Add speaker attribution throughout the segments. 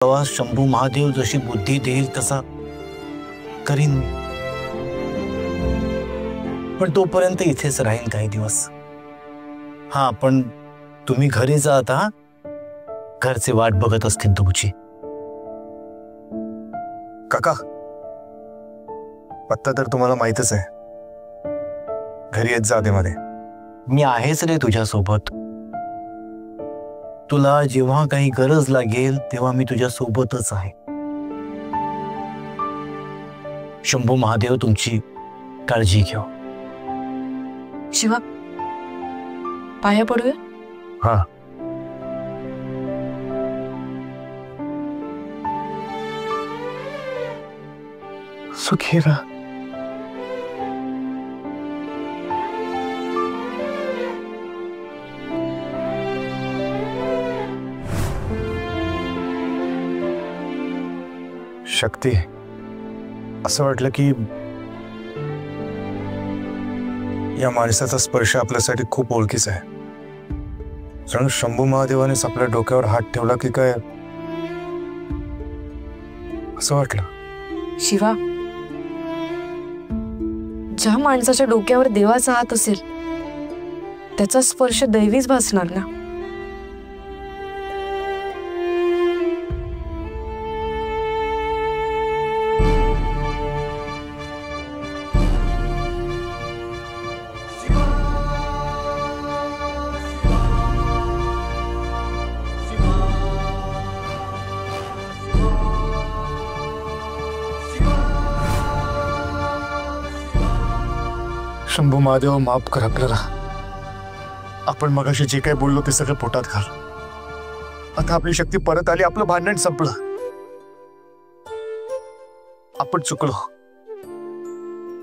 Speaker 1: तेव्हा शंभू महादेव जशी बुद्धी देईल तसा करीन मी, पण तोपर्यंत इथेच राहीन काही दिवस. हा, पण तुम्ही घरी जा आता. घरचे वाट बघत असतील तुमची.
Speaker 2: काका, पत्ता तर तुम्हाला माहितच आहे. घरी येत जा मध्ये.
Speaker 1: मी आहेच रे तुझ्या सोबत. तुला जेव्हा काही गरज लागेल तेव्हा मी तुझ्या सोबतच आहे. शंभू महादेव तुमची काळजी घेऊ.
Speaker 3: शिवा, पाया पडूया.
Speaker 2: हा. सुखी राहा. शक्ती, असं वाटलं की या माणसाचा स्पर्श आपल्यासाठी खूप ओळखीचा आहे. जणू शंभू महादेवानेच आपल्या डोक्यावर हात ठेवला की काय असं वाटलं.
Speaker 3: शिवा, ज्या माणसाच्या डोक्यावर देवाचा हात असेल त्याचा स्पर्श दैवीच भासणार ना.
Speaker 2: शंभू महादेव, माफ कर आपल्याला. आपण मगाशी जे काही बोललो ते सगळं पोटात घाल. आता आपली शक्ती परत आली. आपलं भांडण संपलं. आपण चुकलो.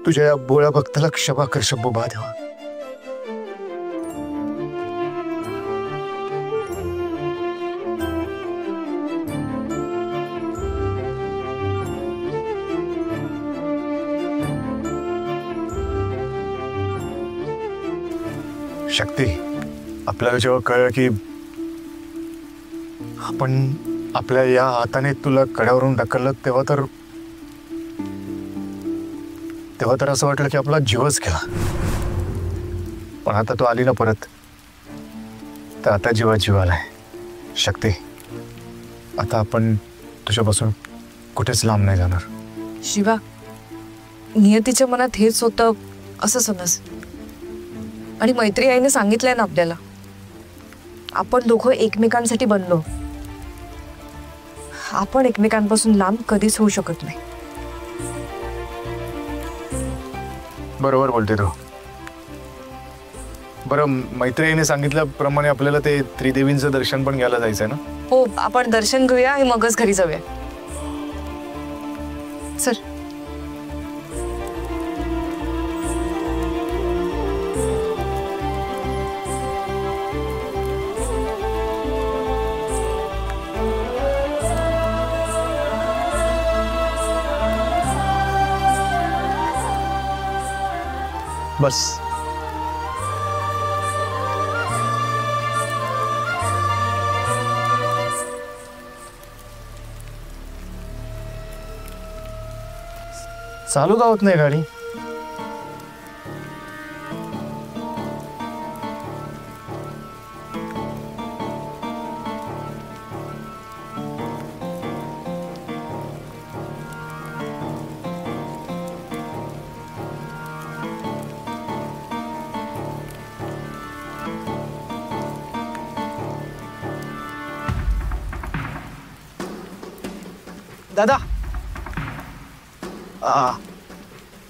Speaker 2: तुझ्या या भोळ्या भक्ताला क्षमा कर शंभू महादेवा. शक्ती, आपल्याला जेव्हा कळलं की आपण आपल्या या हाताने तुला कड्यावरून ढकललं तेव्हा तर असं वाटलं की आपला जीवच गेला. पण आता तू आली ना परत, तर आता जीव आलाय. शक्ती, आता आपण तुझ्यापासून कुठेच लांब नाही जाणार.
Speaker 3: शिवा, नियतीच्या मनात हेच होतं असं समज. आणि मैत्री आईने सांगितलंय ना आपल्याला, आपण दोघं एकमेकांसाठी बनलो. आपण एकमेकांपासून लांब कधीच होऊ शकत नाही.
Speaker 2: बरोबर बोलते तू. बरं, मैत्री आईने सांगितल्याप्रमाणे आपल्याला ते त्रिदेवींचं दर्शन पण घ्यायला जायचंय ना.
Speaker 3: हो, आपण दर्शन घेऊया आणि मगच घरी जाऊया. चल.
Speaker 2: बस. चालू का होत नाही गाडी? दादा,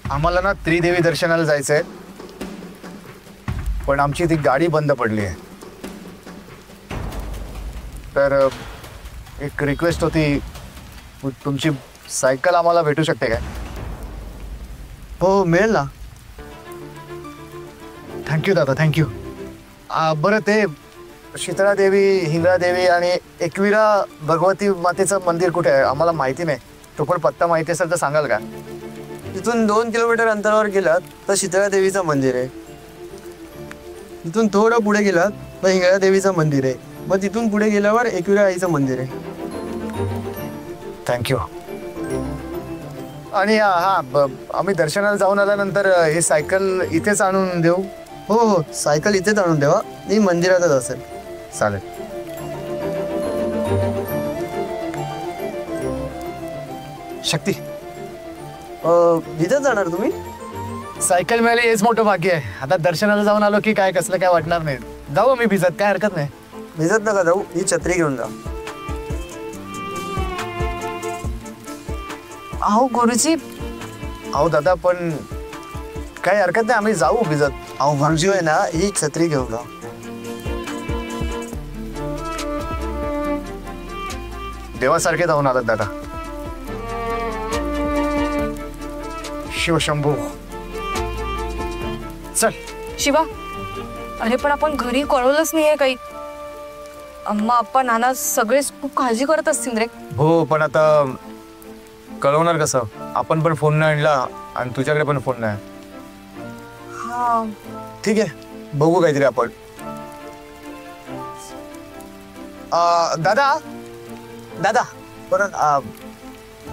Speaker 2: आम्हाला ना त्रिदेवी दर्शनाला जायचंय, पण आमची ती गाडी बंद पडली आहे. तर एक रिक्वेस्ट होती, तुमची सायकल आम्हाला भेटू शकते काय?
Speaker 4: हो, मिळेल ना.
Speaker 2: थँक्यू दादा, थँक्यू. बरं, ते शीतळा देवी, हिंगळा देवी आणि एकविरा भगवती मातेचं मंदिर कुठे आहे? आम्हाला माहिती नाही. तो पण पत्ता माहिती असेल तर सांगाल का?
Speaker 4: तिथून 2 किलोमीटर अंतरावर गेलात तर शीतळा देवीचं मंदिर आहे. तिथून थोडं पुढे गेलात तर हिंगळा देवीचं मंदिर आहे. मग तिथून पुढे गेल्यावर एकविरा आईचं मंदिर आहे.
Speaker 2: थँक्यू. आणि आम्ही दर्शनाला जाऊन आल्यानंतर हे सायकल इथेच आणून देऊ.
Speaker 4: हो हो, सायकल इथेच आणून देवा, मी मंदिरातच असेल.
Speaker 2: चालेल. शक्ती,
Speaker 4: इथेच जाणार तुम्ही?
Speaker 2: सायकल मिळाली हेच मोठं भाग्य आहे. आता दर्शनाला जाऊन आलो की काय कसलं काय वाटणार नाही. जाऊ मी भिजत, काय हरकत नाही.
Speaker 4: भिजत नका जाऊ, ही छत्री घेऊन जा.
Speaker 3: अहो गुरुजी,
Speaker 2: अहो दादा, पण काही हरकत नाही, आम्ही जाऊ भिजत.
Speaker 4: अहो गुरुजी आहे ना, ही छत्री घेऊन जा.
Speaker 2: देवासारखे जाऊन आलात दादा. शिवशंभू. चल.
Speaker 3: शिवा, अरे पण आपण घरी कळवलंच नाहीये काही. अम्मा आप्पा नाना सगळेच खूप काळजी करत असतील रे.
Speaker 2: हो, पण आता कळवणार कसं? आपण पण फोन नाही आणला आणि तुझ्याकडे पण फोन नाही.
Speaker 3: हा
Speaker 2: ठीक आहे, बघू काहीतरी आपण. दादा दादा परत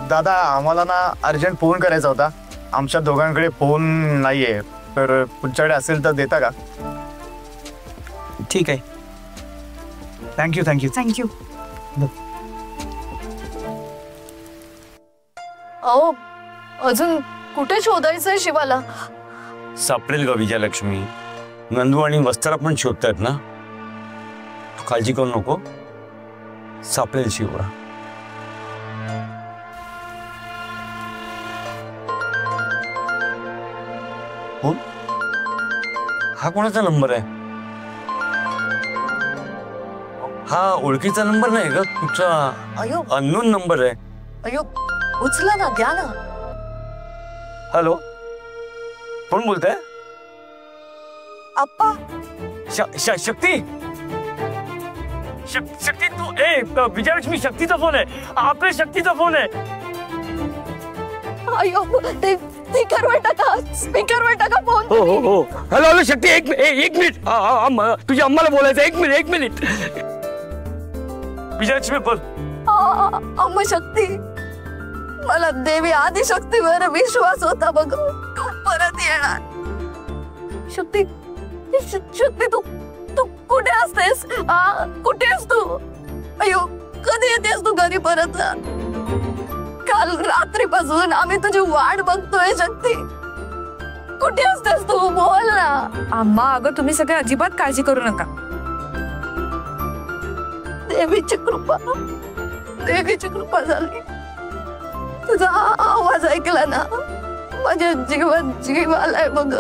Speaker 2: दादा, आम्हाला ना अर्जंट फोन करायचा होता. आमच्या दोघांकडे फोन नाहीये, तर तुमच्याकडे असेल तर देता का?
Speaker 1: ठीक आहे. Thank you thank you.
Speaker 3: थँक्यू. अहो अजून कुठे शोधायचंय शिवाला?
Speaker 5: सापडेल ग विजयलक्ष्मी. नंदू आणि वस्त्रा पण शोधतायत ना, तू काळजी करू नको, सापडेल शिवला. कोण? हा कोणाचा नंबर आहे? हा ओळखीचा नंबर नाही ग तुझा,
Speaker 3: अयो
Speaker 5: अननोन नंबर आहे.
Speaker 3: अयो, उचला ना, द्या ना.
Speaker 5: हॅलो, कोण बोलताय?
Speaker 3: आप्पा.
Speaker 5: शक्ती, शक्ती तू विजयलक्ष्मी, शक्तीचा फोन आहे. आपल्या शक्तीचा फोन आहे.
Speaker 3: अयो, ते स्पीकरवर टाका, स्पीकरवर टाका फोन.
Speaker 5: हो हो हो. हॅलो हॅलो शक्ती, एक मिनिट. तुझ्या अम्माला बोलायचं. एक मिनिट. विजयलक्ष्मी बोल.
Speaker 3: अम्मा शक्ती, मला देवी आदिशक्तीवर विश्वास होता बघ, तू परत येणार. शक्ती, शक्ती तू तू कुठे असतेस? कुठे आहेस तू? अयो, कधी येतेस तू घरी परत? काल रात्रीपासून आम्ही तुझी वाट बघतोय शक्ती. कुठे असतेस तू? बोल ना. अम्मा, अगं तुम्ही सगळे अजिबात काळजी करू नका. देवीची कृपा झाली. तुझा आवाज ऐकला ना, माझ्या जीवात जीव आलाय बघ.